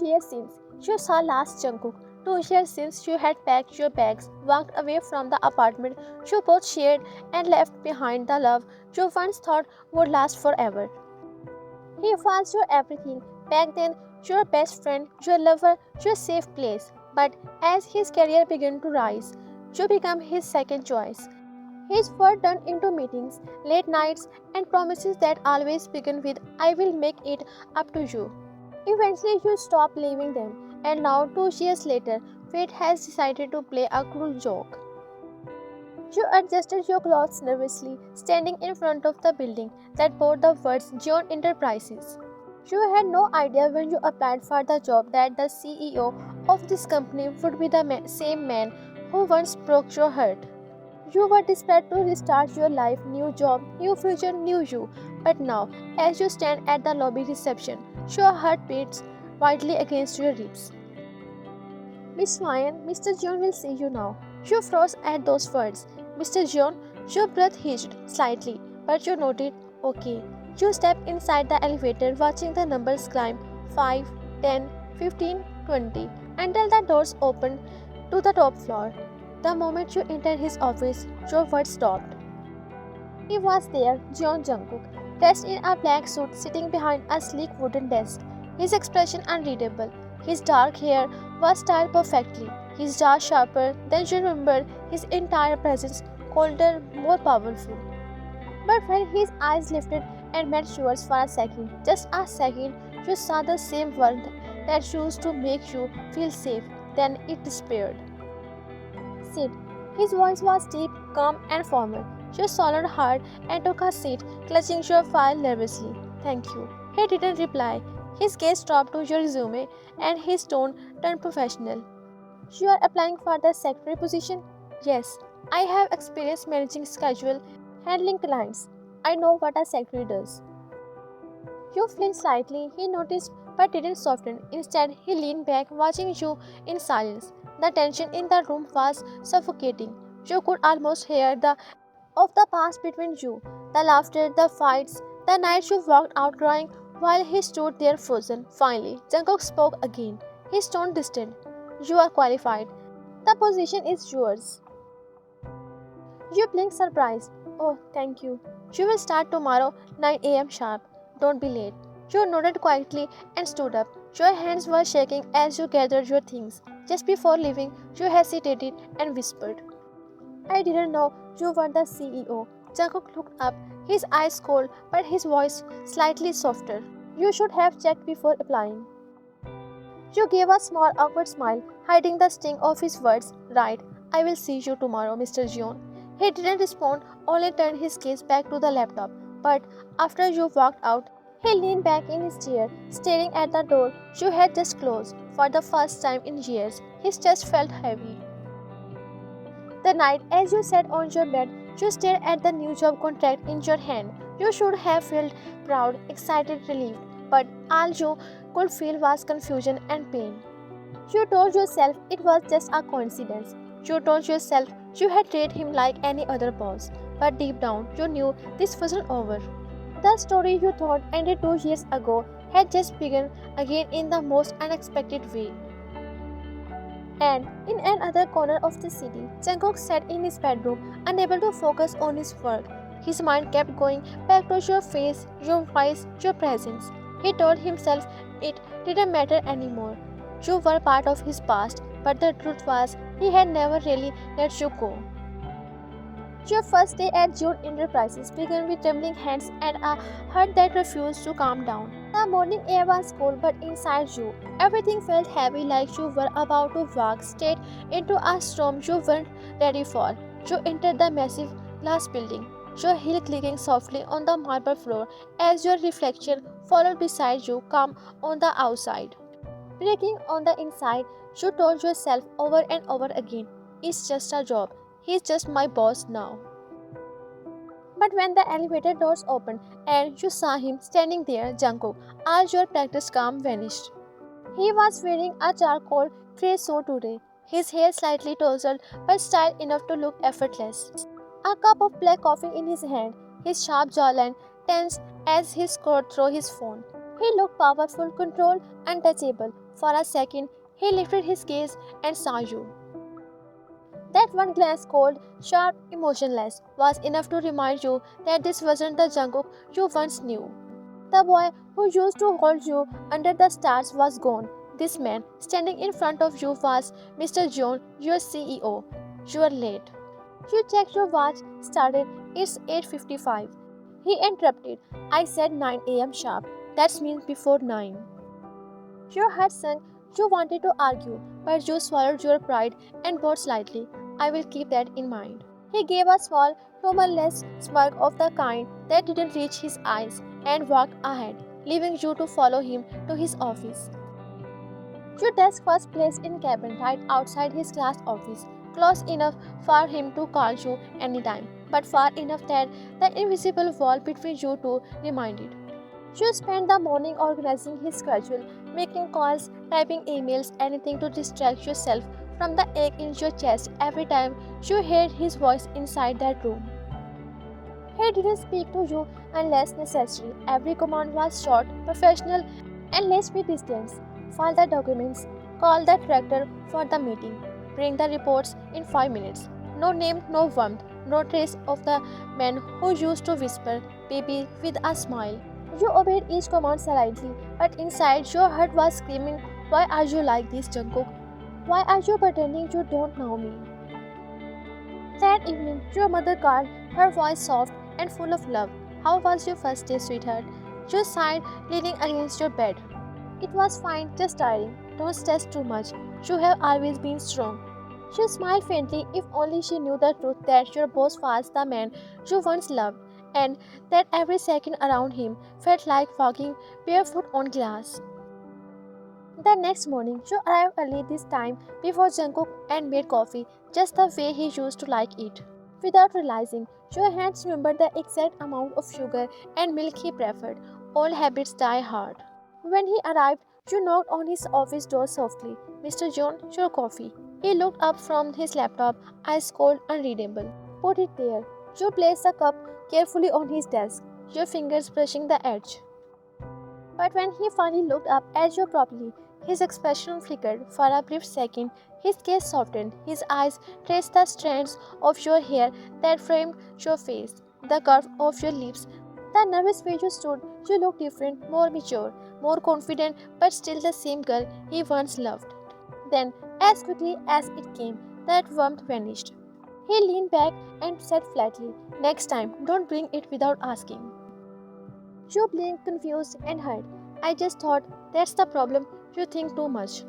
years since you saw last Jungkook. 2 years since you had packed your bags, walked away from the apartment you both shared, and left behind the love you once thought would last forever. He was your everything back then, your best friend, your lover, your safe place. But as his career began to rise, you became his second choice. His work turned into meetings, late nights, and promises that always begin with "I will make it up to you." Eventually, you stopped leaving them, and now, 2 years later, fate has decided to play a cruel joke. You adjusted your clothes nervously, standing in front of the building that bore the words John Enterprises. You had no idea when you applied for the job that the CEO of this company would be the same man who once broke your heart. You were desperate to restart your life, new job, new future, new you. But now, as you stand at the lobby reception, your heart beats wildly against your ribs. Miss Ryan, Mr. John will see you now. You froze at those words. Mr. John, your breath hitched slightly, but you nodded, okay. You stepped inside the elevator, watching the numbers climb 5, 10, 15, 20, until the doors opened to the top floor. The moment you entered his office, your words stopped. He was there, John Jungkook, dressed in a black suit, sitting behind a sleek wooden desk, his expression unreadable. His dark hair was styled perfectly, his jaw sharper than you remembered, his entire presence colder, more powerful. But when his eyes lifted and met yours for a second, just a second, you saw the same warmth that used to make you feel safe. Then it disappeared. Sit. His voice was deep, calm, and formal. You swallowed hard and took a seat, clutching your file nervously. Thank you. He didn't reply. His gaze dropped to your resume and his tone turned professional. You are applying for the secretary position? Yes. I have experience managing schedule, handling clients. I know what a secretary does. You flinched slightly, he noticed but didn't soften. Instead, he leaned back, watching you in silence. The tension in the room was suffocating. You could almost hear the of the past between you, the laughter, the fights, the nights you walked out crying while he stood there frozen. Finally, Jungkook spoke again, his tone distant. You are qualified. The position is yours. You blinked surprised. Oh, thank you. You will start tomorrow, 9 a.m. sharp. Don't be late. You nodded quietly and stood up. Your hands were shaking as you gathered your things. Just before leaving, you hesitated and whispered, I didn't know you were the CEO. Jungkook looked up, his eyes cold but his voice slightly softer. You should have checked before applying. You gave a small awkward smile, hiding the sting of his words. Right, I will see you tomorrow, Mr. Jeon. He didn't respond, only turned his gaze back to the laptop. But after you walked out, he leaned back in his chair, staring at the door you had just closed. For the first time in years, his chest felt heavy. The night, as you sat on your bed, you stared at the new job contract in your hand. You should have felt proud, excited, relieved, but all you could feel was confusion and pain. You told yourself it was just a coincidence. You told yourself you had treated him like any other boss, but deep down you knew this wasn't over. The story you thought ended 2 years ago had just begun again in the most unexpected way. And in another corner of the city, Jungkook sat in his bedroom, unable to focus on his work. His mind kept going back to your face, your voice, your presence. He told himself it didn't matter anymore. You were part of his past, but the truth was he had never really let you go. Your first day at June Enterprises began with trembling hands and a heart that refused to calm down. The morning air was cold, but inside you, everything felt heavy, like you were about to walk straight into a storm you weren't ready for. You entered the massive glass building, your heel clicking softly on the marble floor as your reflection followed beside you, calm on the outside. Breaking on the inside, you told yourself over and over again, it's just a job. He's just my boss now. But when the elevator doors opened and you saw him standing there, Jungkook, all your practiced calm vanished. He was wearing a charcoal grey suit today, his hair slightly tousled but styled enough to look effortless. A cup of black coffee in his hand, his sharp jawline tense as he scrolled through his phone. He looked powerful, controlled, untouchable. For a second, he lifted his gaze and saw you. That one glance, cold, sharp, emotionless, was enough to remind you that this wasn't the Jungkook you once knew. The boy who used to hold you under the stars was gone. This man standing in front of you was Mr. John, your CEO. You are late. You checked your watch, started, it's 8:55. He interrupted. I said 9 a.m. sharp. That means before 9. Your heart sank. You wanted to argue, but you swallowed your pride and bowed slightly. I will keep that in mind. He gave a small, humorless smirk of the kind that didn't reach his eyes and walked ahead, leaving you to follow him to his office. Your desk was placed in cabin right outside his glass office, close enough for him to call you anytime, but far enough that the invisible wall between you two reminded. You spent the morning organizing his schedule, making calls, typing emails, anything to distract yourself from the ache in your chest every time you heard his voice inside that room. He didn't speak to you unless necessary. Every command was short, professional, and less with distance. File the documents, call the director for the meeting, bring the reports in 5 minutes. No name, no warmth, no trace of the man who used to whisper, baby, with a smile. You obeyed each command silently, but inside your heart was screaming, why are you like this, Jungkook? Why are you pretending you don't know me? That evening, your mother called, her voice soft and full of love. How was your first day, sweetheart? You sighed, leaning against your bed. It was fine, just tiring. Don't stress too much. You have always been strong. She smiled faintly, if only she knew the truth that your boss was the man you once loved, and that every second around him felt like walking barefoot on glass. The next morning, you arrived early this time before Jungkook and made coffee just the way he used to like it. Without realizing, your hands remembered the exact amount of sugar and milk he preferred. Old habits die hard. When he arrived, you knocked on his office door softly. Mr. John, your coffee. He looked up from his laptop, eyes cold, unreadable. Put it there. You placed the cup carefully on his desk, your fingers brushing the edge. But when he finally looked up at you properly, his expression flickered. For a brief second, his gaze softened. His eyes traced the strands of your hair that framed your face, the curve of your lips, the nervous way you stood. You looked different, more mature, more confident, but still the same girl he once loved. Then, as quickly as it came, that warmth vanished. He leaned back and said flatly, next time, don't bring it without asking. You blinked, confused, and hurt. I just thought, that's the problem, you think too much.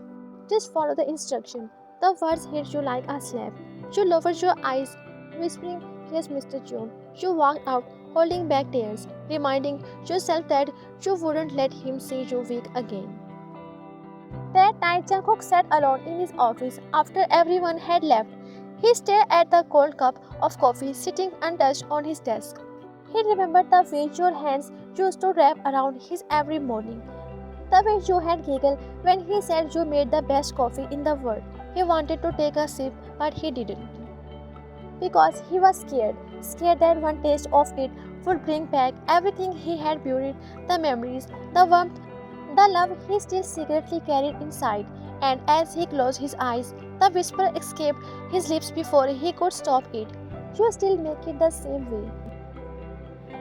Just follow the instruction. The words hit you like a slap. You lowered your eyes, whispering, yes, Mr. John. You walked out, holding back tears, reminding yourself that you wouldn't let him see you weak again. That night, Jungkook sat alone in his office after everyone had left. He stared at the cold cup of coffee sitting untouched on his desk. He remembered the way your hands used to wrap around his every morning, the way you had giggled when he said you made the best coffee in the world. He wanted to take a sip, but he didn't. Because he was scared that one taste of it would bring back everything he had buried, the memories, the warmth, the love he still secretly carried inside. And as he closed his eyes, the whisper escaped his lips before he could stop it. You still make it the same way.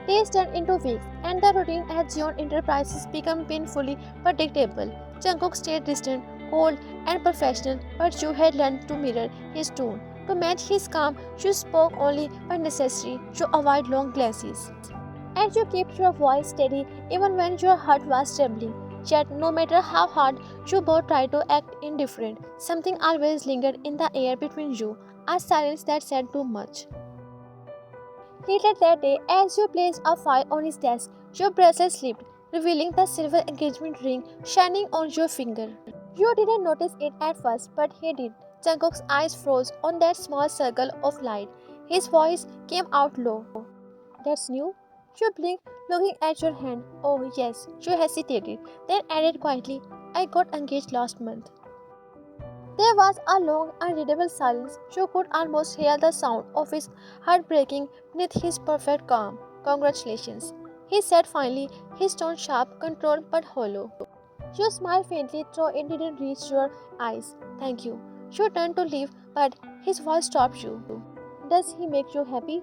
Days turned into weeks, and the routine at Zion Enterprises became painfully predictable. Jungkook stayed distant, cold, and professional, but you had learned to mirror his tone. To match his calm, you spoke only when necessary to avoid long glances. And you kept your voice steady even when your heart was trembling. Yet, no matter how hard you both tried to act indifferent, something always lingered in the air between you, a silence that said too much. Later that day, as you placed a file on his desk, your bracelet slipped, revealing the silver engagement ring shining on your finger. You didn't notice it at first, but he did. Jungkook's eyes froze on that small circle of light. His voice came out low. That's new? You blinked, looking at your hand. Oh, yes. You hesitated, then added quietly, I got engaged last month. There was a long, unreadable silence. You could almost hear the sound of his heart breaking beneath his perfect calm. Congratulations, he said finally, his tone sharp, controlled but hollow. You smiled faintly, though it didn't reach your eyes. Thank you. You turned to leave, but his voice stopped you. Does he make you happy?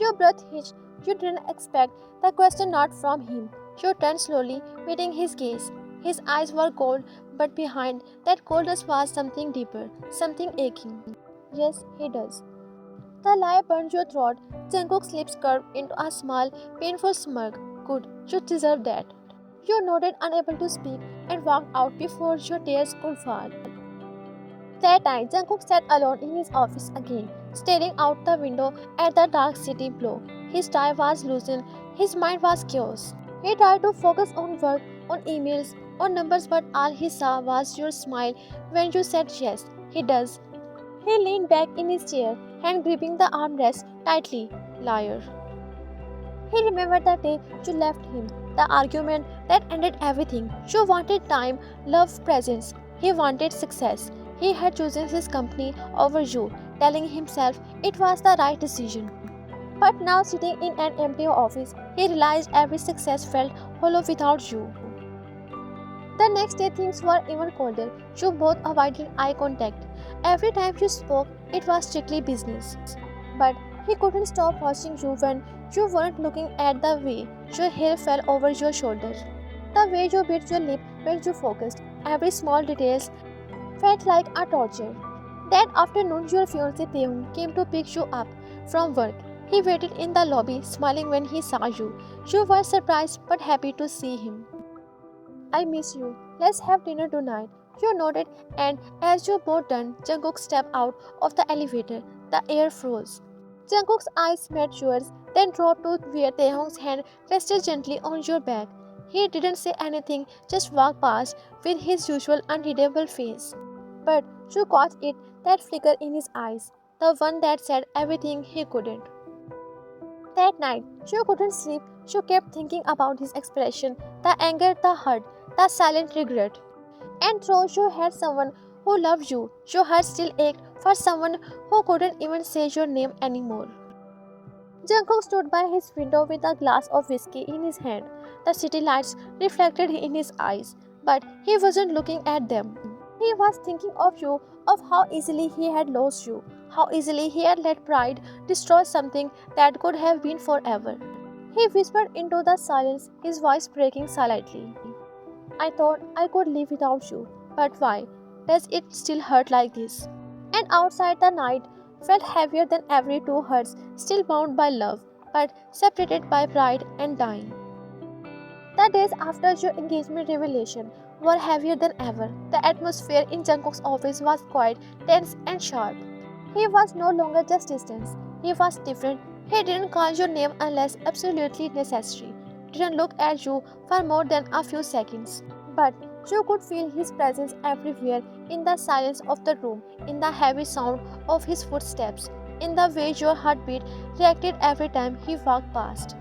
Your breath hitched. You didn't expect the question, not from him. You turned slowly, meeting his gaze. His eyes were cold, but behind that coldness was something deeper, something aching. Yes, he does. The lie burned your throat. Jungkook's lips curved into a small, painful smirk. Good, you deserve that. You nodded, unable to speak, and walked out before your tears could fall. That night, Jungkook sat alone in his office again, staring out the window at the dark city below. His tie was loosened, his mind was chaos. He tried to focus on work, on emails, on numbers, but all he saw was your smile when you said yes. He does. He leaned back in his chair, hand gripping the armrest tightly. Liar. He remembered the day you left him, the argument that ended everything. You wanted time, love, presence. He wanted success. He had chosen his company over you, telling himself it was the right decision. But now, sitting in an empty office, he realized every success felt hollow without you. The next day, things were even colder. You both avoided eye contact. Every time you spoke, it was strictly business. But he couldn't stop watching you when you weren't looking at the way your hair fell over your shoulder. The way you bit your lip when you focused. Every small detail felt like a torture. That afternoon, your fiancé Taehoon came to pick you up from work. He waited in the lobby, smiling when he saw you. You were surprised but happy to see him. I miss you. Let's have dinner tonight. You nodded, and as you both done, Jungkook stepped out of the elevator. The air froze. Jungkook's eyes met yours, then dropped to where Taehoon's hand rested gently on your back. He didn't say anything, just walked past with his usual unreadable face. But you caught it, that flicker in his eyes, the one that said everything he couldn't. That night, you couldn't sleep. You kept thinking about his expression, the anger, the hurt, the silent regret. And though you had someone who loved you, your heart still ached for someone who couldn't even say your name anymore. Jungkook stood by his window with a glass of whiskey in his hand. The city lights reflected in his eyes, but he wasn't looking at them. He was thinking of you, of how easily he had lost you, how easily he had let pride destroy something that could have been forever. He whispered into the silence, his voice breaking silently. I thought I could live without you, but why? Does it still hurt like this? And outside, the night felt heavier than every two hearts, still bound by love, but separated by pride and dying. The days after your engagement revelation were heavier than ever. The atmosphere in Jungkook's office was quiet, tense, and sharp. He was no longer just distance. He was different. He didn't call your name unless absolutely necessary. Didn't look at you for more than a few seconds. But you could feel his presence everywhere, in the silence of the room, in the heavy sound of his footsteps, in the way your heartbeat reacted every time he walked past.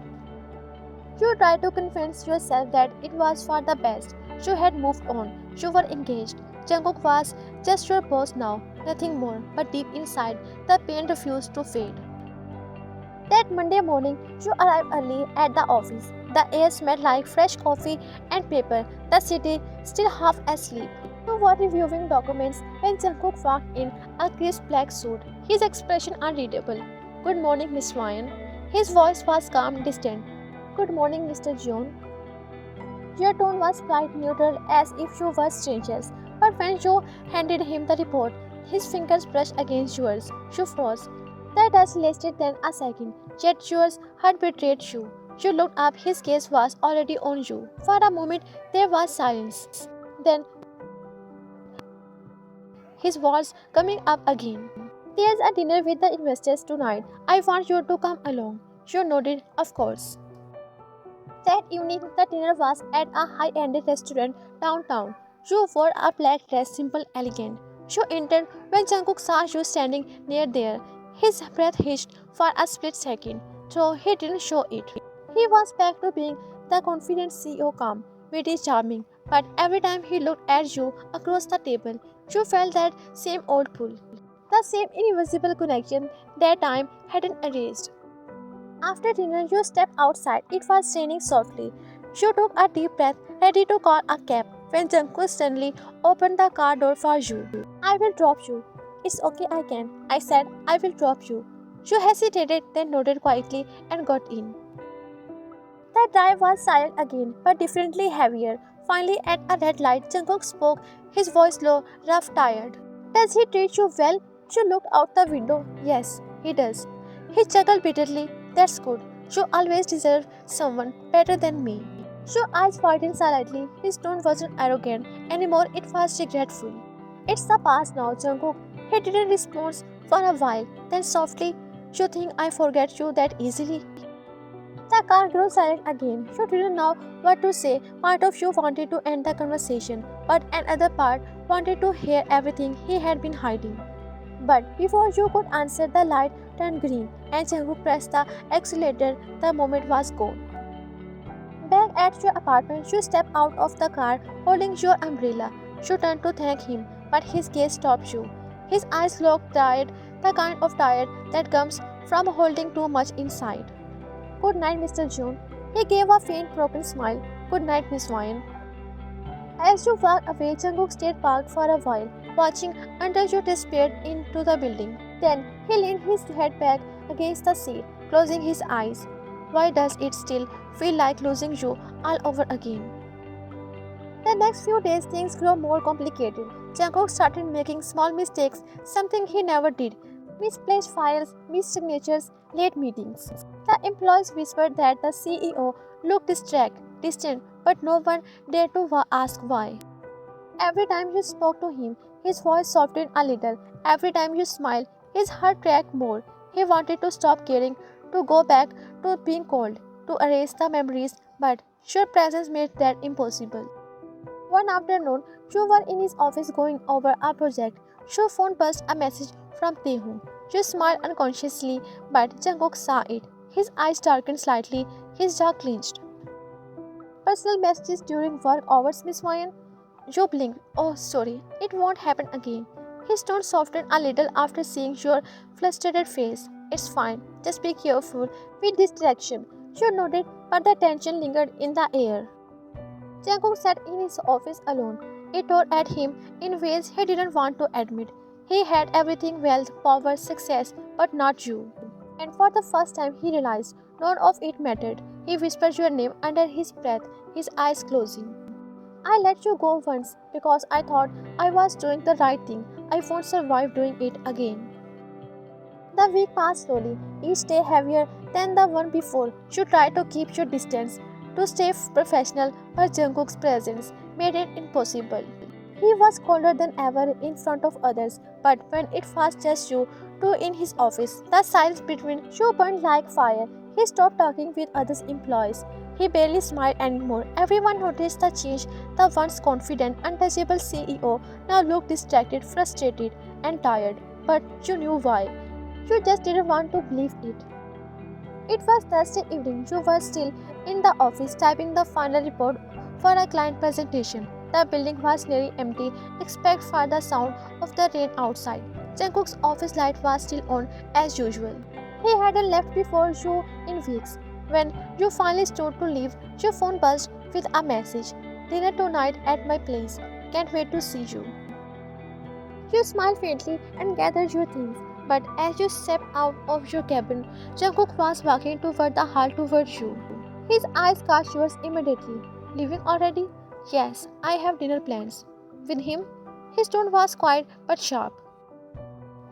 You tried to convince yourself that it was for the best. You had moved on. You were engaged. Jungkook was just your boss now, nothing more. But deep inside, the pain refused to fade. That Monday morning, you arrived early at the office. The air smelled like fresh coffee and paper, the city still half asleep. You were reviewing documents when Jungkook walked in, a crisp black suit, his expression unreadable. Good morning, Miss Ryan. His voice was calm, distant. Good morning, Mr. John. Your tone was quite neutral, as if you were strangers. But when you handed him the report, his fingers brushed against yours. You froze. The dust lasted then a second, yet yours had betrayed you. You looked up, his gaze was already on you. For a moment, there was silence. Then, his words coming up again. There's a dinner with the investors tonight. I want you to come along. You nodded, of course. That evening, the dinner was at a high-end restaurant downtown. You wore a black dress, simple, elegant. You entered when Jungkook saw you standing near there. His breath hitched for a split second, though he didn't show it. He was back to being the confident CEO, calm, witty, charming. But every time he looked at you across the table, you felt that same old pull. The same invisible connection that time hadn't erased. After dinner, you stepped outside. It was raining softly. You took a deep breath, ready to call a cab when Jungkook suddenly opened the car door for Ju. I will drop you. It's okay, I can. I said, I will drop you. Ju hesitated, then nodded quietly and got in. The drive was silent again, but differently heavier. Finally, at a red light, Jungkook spoke, his voice low, rough, tired. Does he treat you well? Ju looked out the window. Yes, he does. He chuckled bitterly. That's good. You always deserve someone better than me. Ju's eyes widened slightly. His tone wasn't arrogant anymore, it was regretful. It's the past now, Jungkook. He didn't respond for a while. Then softly, you think I forget you that easily? The car grew silent again. You didn't know what to say. Part of you wanted to end the conversation, but another part wanted to hear everything he had been hiding. But before you could answer, the light turned green, and Jungkook pressed the accelerator. The moment was gone. Back at your apartment, you step out of the car holding your umbrella. You turn to thank him, but his gaze stops you. His eyes look tired, the kind of tired that comes from holding too much inside. Good night, Mr. June. He gave a faint, broken smile. Good night, Miss Wine. As you walked away, Jungkook stayed parked for a while, watching until you disappeared into the building. Then he leaned his head back against the seat, closing his eyes. Why does it still feel like losing you all over again? The next few days, things grew more complicated. Jungkook started making small mistakes, something he never did. Misplaced files, missed signatures, late meetings. The employees whispered that the CEO looked distant, but no one dared to ask why. Every time you spoke to him, his voice softened a little. Every time you smiled, his heart cracked more. He wanted to stop caring, to go back to being cold, to erase the memories, but your presence made that impossible. One afternoon, you were in his office going over a project. Your phone buzzed a message from Taehoon. You smiled unconsciously, but Jungkook saw it. His eyes darkened slightly, his jaw clenched. Personal messages during work hours, Miss Wyan? You blinked. Oh, sorry, it won't happen again. His tone softened a little after seeing your frustrated face. It's fine, just be careful with distraction. You nodded, but the tension lingered in the air. Jungkook sat in his office alone. It tore at him in ways he didn't want to admit. He had everything wealth, power, success, but not you. And for the first time, he realized none of it mattered. He whispered your name under his breath, his eyes closing. I let you go once because I thought I was doing the right thing. I won't survive doing it again. The week passed slowly, each day heavier than the one before. You tried to keep your distance, to stay professional, but Jungkook's presence made it impossible. He was colder than ever in front of others, but when it was just you two in his office, the silence between you burned like fire. He stopped talking with other employees. He barely smiled anymore. Everyone noticed the change. The once confident, untouchable CEO now looked distracted, frustrated, and tired. But you knew why. You just didn't want to believe it. It was Thursday evening. You were still in the office typing the final report for a client presentation. The building was nearly empty, except for the sound of the rain outside. Jungkook's office light was still on as usual. He hadn't left before you in weeks. When you finally stood to leave, your phone buzzed with a message. Dinner tonight at my place. Can't wait to see you. You smiled faintly and gathered your things. But as you stepped out of your cabin, Jungkook was walking toward the hall towards you. His eyes caught yours immediately. Leaving already? Yes, I have dinner plans. With him? His tone was quiet but sharp.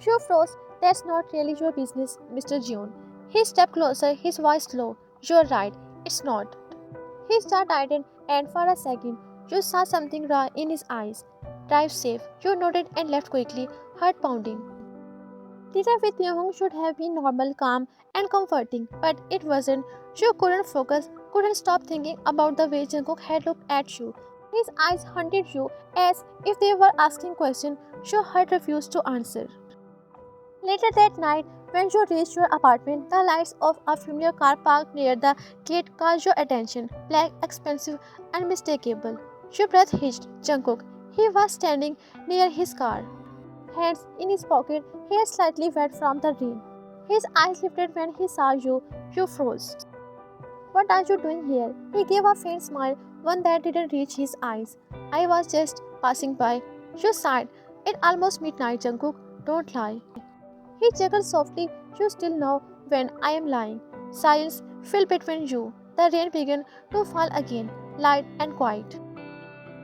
You froze. That's not really your business, Mr. Jeon. He stepped closer, his voice low. You're right, it's not. He started tightened, and for a second, you saw something raw in his eyes. Drive safe. You nodded and left quickly, heart pounding. Dinner with Young should have been normal, calm, and comforting, but it wasn't. You couldn't focus, couldn't stop thinking about the way Jungkook had looked at you. His eyes hunted you as if they were asking questions your heart refused to answer. Later that night, when you reached your apartment, the lights of a familiar car parked near the gate caught your attention. Black, expensive, unmistakable. Your breath hitched. Jungkook. He was standing near his car, hands in his pocket, hair slightly wet from the rain. His eyes lifted when he saw you. You froze. What are you doing here? He gave a faint smile. one that didn't reach his eyes. I was just passing by. Ju sighed. It almost midnight, Jungkook. Don't lie. He chuckled softly. You still know when I am lying. Silence fell between you. The rain began to fall again, light and quiet.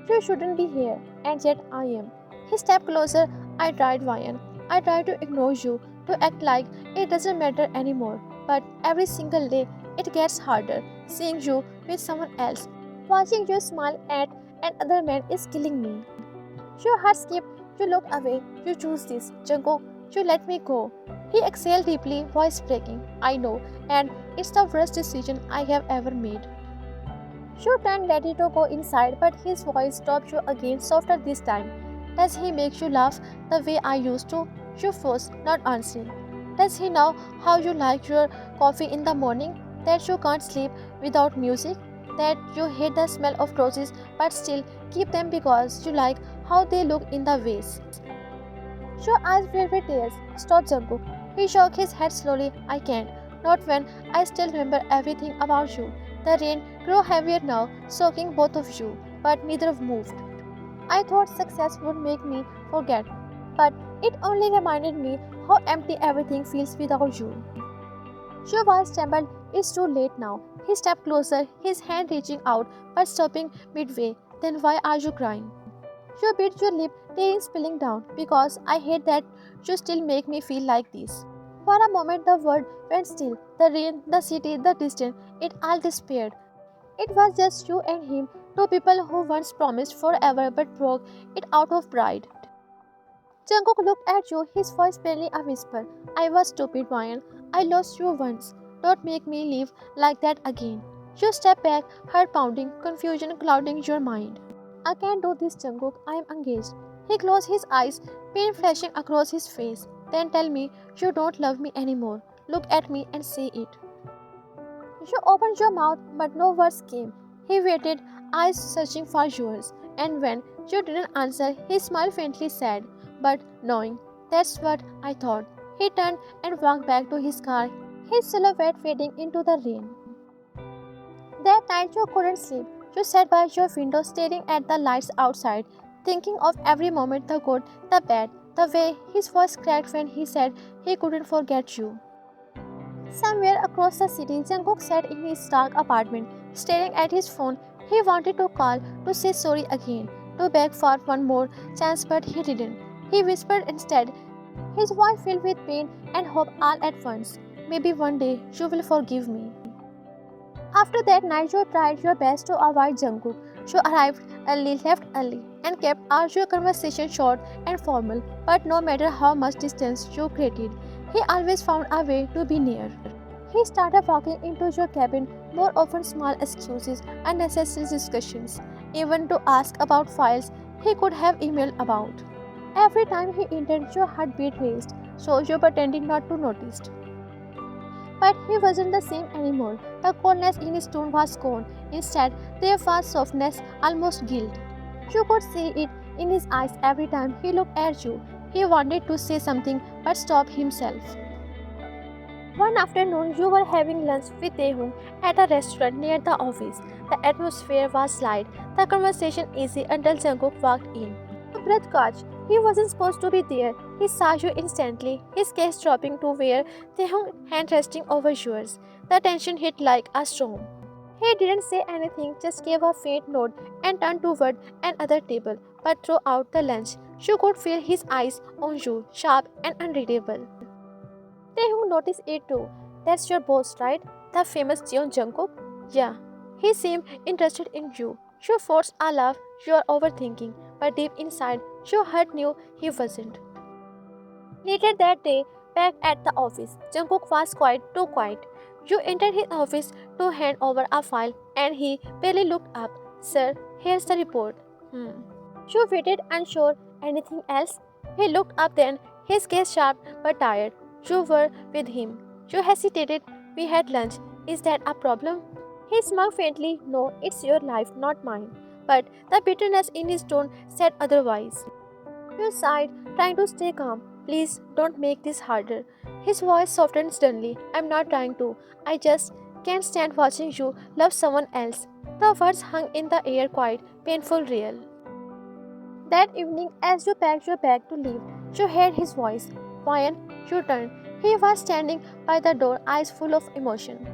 You shouldn't be here, and yet I am. He stepped closer. I tried, Ryan. I tried to ignore you, to act like it doesn't matter anymore. But every single day, it gets harder. Seeing you with someone else, watching you smile at another man is killing me. Your heart skipped. You looked away. You choose this, Jungkook. You let me go. He exhaled deeply, voice breaking. I know, and it's the worst decision I have ever made. You turned ready to go inside, but his voice stopped you again, softer this time. Does he make you laugh the way I used to? You froze, not answering. Does he know how you like your coffee in the morning? That you can't sleep without music? That you hate the smell of roses but still keep them because you like how they look in the vase? Your eyes filled with tears. Stop, Jungkook. He shook his head slowly. I can't. Not when I still remember everything about you. The rain grew heavier now, soaking both of you, but neither moved. I thought success would make me forget, but it only reminded me how empty everything feels without you. Your voice trembled. It's too late now. He stepped closer, his hand reaching out but stopping midway. Then why are you crying? You bit your lip, tears spilling down, because I hate that you still make me feel like this. For a moment the world went still. The rain, the city, the distance, it all disappeared. It was just you and him, two people who once promised forever but broke it out of pride. Jungkook looked at you, his voice barely a whisper. I was stupid, Ryan. I lost you once. Don't make me live like that again. You stepped back, heart pounding, confusion clouding your mind. I can't do this, Jungkook. I am engaged. He closed his eyes, pain flashing across his face. Then tell me you don't love me anymore. Look at me and say it. You opened your mouth, but no words came. He waited, eyes searching for yours. And when you didn't answer, he smiled faintly sad, but knowing. That's what I thought. He turned and walked back to his car, his silhouette fading into the rain. That night you couldn't sleep. You sat by your window staring at the lights outside, thinking of every moment, the good, the bad, the way his voice cracked when he said he couldn't forget you. Somewhere across the city, Jungkook sat in his dark apartment, staring at his phone. He wanted to call, to say sorry again, to beg for one more chance, but he didn't. He whispered instead, his voice filled with pain and hope all at once. Maybe one day you will forgive me. After that night, you tried your best to avoid Jungkook. You arrived early, left early, and kept all your conversation short and formal. But no matter how much distance you created, he always found a way to be near. He started walking into your cabin, more often small excuses, unnecessary discussions, even to ask about files he could have emailed about. Every time he entered, your heartbeat raised, so you pretended not to notice. But he wasn't the same anymore. The coldness in his tone was gone. Instead, there was softness, almost guilt. You could see it in his eyes every time he looked at you. He wanted to say something but stopped himself. One afternoon, you were having lunch with Taehoon at a restaurant near the office. The atmosphere was light, the conversation easy until Jungkook walked in. Your breath caught. He wasn't supposed to be there. He saw you instantly, his gaze dropping to where Taehoon's hand resting over yours. The tension hit like a storm. He didn't say anything, just gave a faint nod and turned toward another table. But throughout the lunch, you could feel his eyes on you, sharp and unreadable. Taehoon noticed it too. That's your boss, right? The famous Jeon Jungkook? Yeah. He seemed interested in you. You forced a laugh, you are overthinking, but deep inside, your heart knew he wasn't. Later that day, back at the office, Jungkook was quite too quiet. You entered his office to hand over a file and he barely looked up. Sir, here's the report. You waited unsure. Anything else? He looked up then, his gaze sharp but tired. You were with him. You hesitated. We had lunch. Is that a problem? He smiled faintly. No, it's your life, not mine. But the bitterness in his tone said otherwise. You sighed, trying to stay calm. Please don't make this harder. His voice softened suddenly. I'm not trying to. I just can't stand watching you love someone else. The words hung in the air, quite painful, real. That evening, as you packed your bag to leave, you heard his voice. Ryan, you turned. He was standing by the door, eyes full of emotion.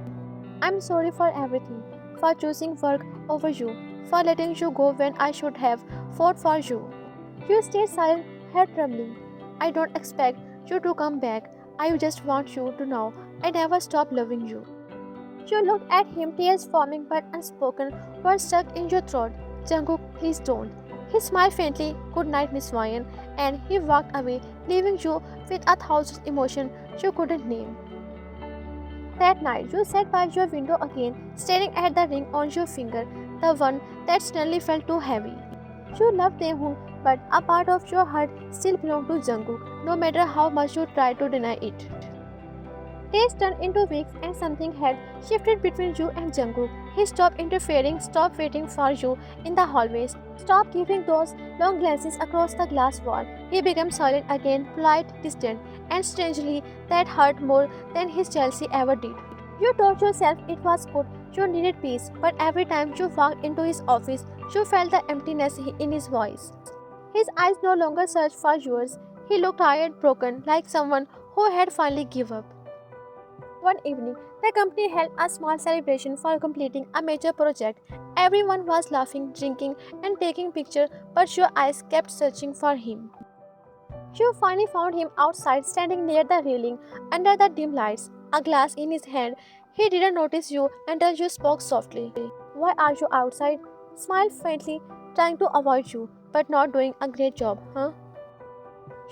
I'm sorry for everything, for choosing work over you, for letting you go when I should have fought for you. You stayed silent, head trembling. I don't expect you to come back. I just want you to know I never stopped loving you. You looked at him, tears forming but unspoken, words stuck in your throat. Jungkook, please don't. He smiled faintly, good night, Miss Ryan, and he walked away, leaving you with a thousand emotions you couldn't name. That night, you sat by your window again, staring at the ring on your finger, the one that suddenly felt too heavy. You loved Taehoon, but a part of your heart still belonged to Jungkook, no matter how much you tried to deny it. Days turned into weeks and something had shifted between you and Jungkook. He stopped interfering, stopped waiting for you in the hallways, stopped giving those long glances across the glass wall. He became silent again, polite, distant, and strangely, that hurt more than his jealousy ever did. You told yourself it was good, you needed peace, but every time you walked into his office, you felt the emptiness in his voice. His eyes no longer searched for yours. He looked tired, broken, like someone who had finally given up. One evening, the company held a small celebration for completing a major project. Everyone was laughing, drinking, and taking pictures, but your eyes kept searching for him. You finally found him outside, standing near the railing, under the dim lights, a glass in his hand. He didn't notice you until you spoke softly. Why are you outside? Smiled faintly, trying to avoid you, but not doing a great job, huh?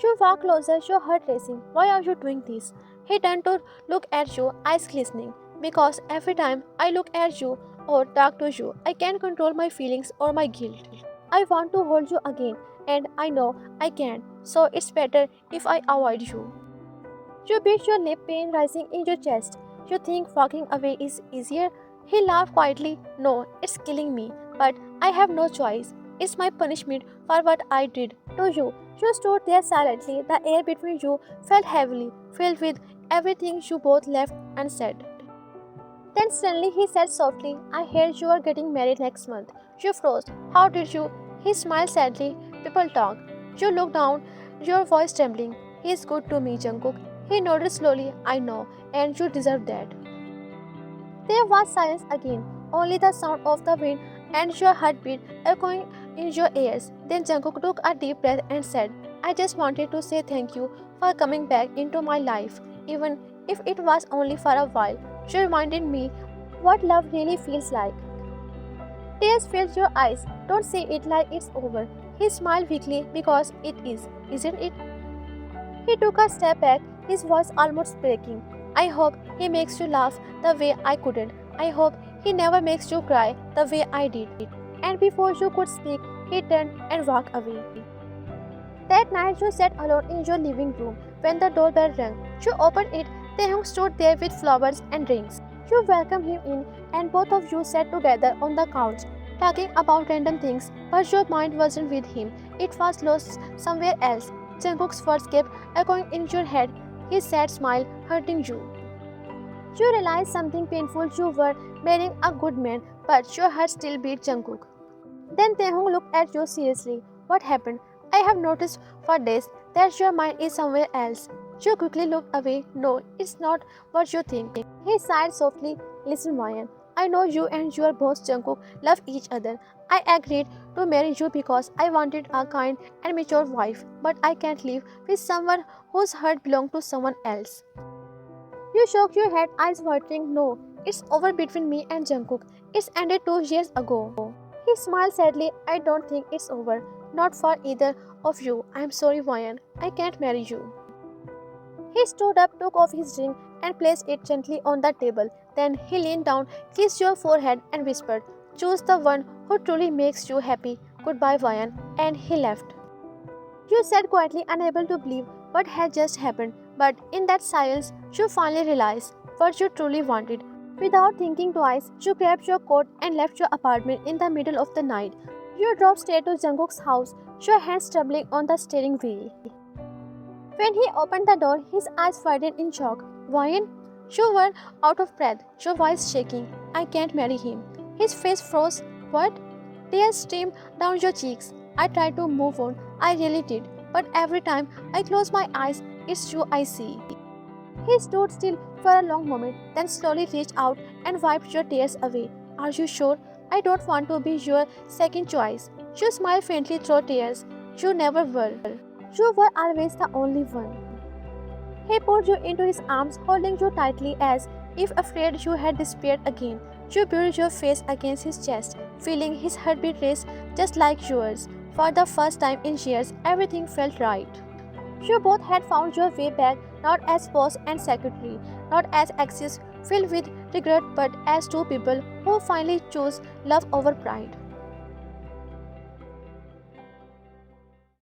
You walk closer, your heart racing. Why are you doing this? He turned to look at you, eyes glistening. Because every time I look at you or talk to you, I can't control my feelings or my guilt. I want to hold you again, and I know I can't, so it's better if I avoid you. You beat your lip, pain rising in your chest. You think walking away is easier? He laughed quietly. No, it's killing me, but I have no choice. It's my punishment for what I did to you. You stood there silently. The air between you felt heavily, filled with everything you both left unsaid. Then suddenly he said softly, I heard you are getting married next month. You froze. How did you? He smiled sadly. People talk. You looked down, your voice trembling. He's good to me, Jungkook. He nodded slowly. I know, and you deserve that. There was silence again, only the sound of the wind and your heartbeat echoing in your ears. Then Jungkook took a deep breath and said, I just wanted to say thank you for coming back into my life, even if it was only for a while. You reminded me what love really feels like. Tears filled your eyes. Don't say it like it's over. He smiled weakly because it is, isn't it? He took a step back, his voice almost breaking. I hope he makes you laugh the way I couldn't. I hope he never makes you cry the way I did. And before you could speak, he turned and walked away. That night you sat alone in your living room when the doorbell rang. You opened it. Taehyung stood there with flowers and drinks. You welcomed him in and both of you sat together on the couch, talking about random things, but your mind wasn't with him. It was lost somewhere else. Jungkook's words kept echoing in your head, his sad smile hurting you. You realized something painful. You were marrying a good man, but your heart still beat Jungkook. Then Taehyung looked at you seriously. What happened? I have noticed for days that your mind is somewhere else. You quickly looked away. No, it's not what you think. He sighed softly. Listen, Ryan. I know you and your boss Jungkook love each other. I agreed to marry you because I wanted a kind and mature wife, but I can't live with someone whose heart belongs to someone else. You shook your head, eyes watering. No, it's over between me and Jungkook. It's ended 2 years ago. He smiled sadly. I don't think it's over. Not for either of you. I'm sorry, Ryan. I can't marry you. He stood up, took off his ring, and placed it gently on the table. Then he leaned down, kissed your forehead, and whispered, choose the one who truly makes you happy. Goodbye, Ryan. And he left. You sat quietly, unable to believe what had just happened, but in that silence, you finally realized what you truly wanted. Without thinking twice, you grabbed your coat and left your apartment in the middle of the night. You drove straight to Jungkook's house, your hands trembling on the steering wheel. When he opened the door, his eyes widened in shock. Ryan? You were out of breath, your voice shaking. I can't marry him. His face froze. What? Tears streamed down your cheeks. I tried to move on. I really did. But every time I close my eyes, it's you I see. He stood still for a long moment, then slowly reached out and wiped your tears away. Are you sure? I don't want to be your second choice. You smiled faintly through tears. You never were. You were always the only one. He pulled you into his arms, holding you tightly as if afraid you had disappeared again. You buried your face against his chest, feeling his heartbeat race just like yours. For the first time in years, everything felt right. You both had found your way back, not as boss and secretary, not as exes filled with regret, but as two people who finally chose love over pride.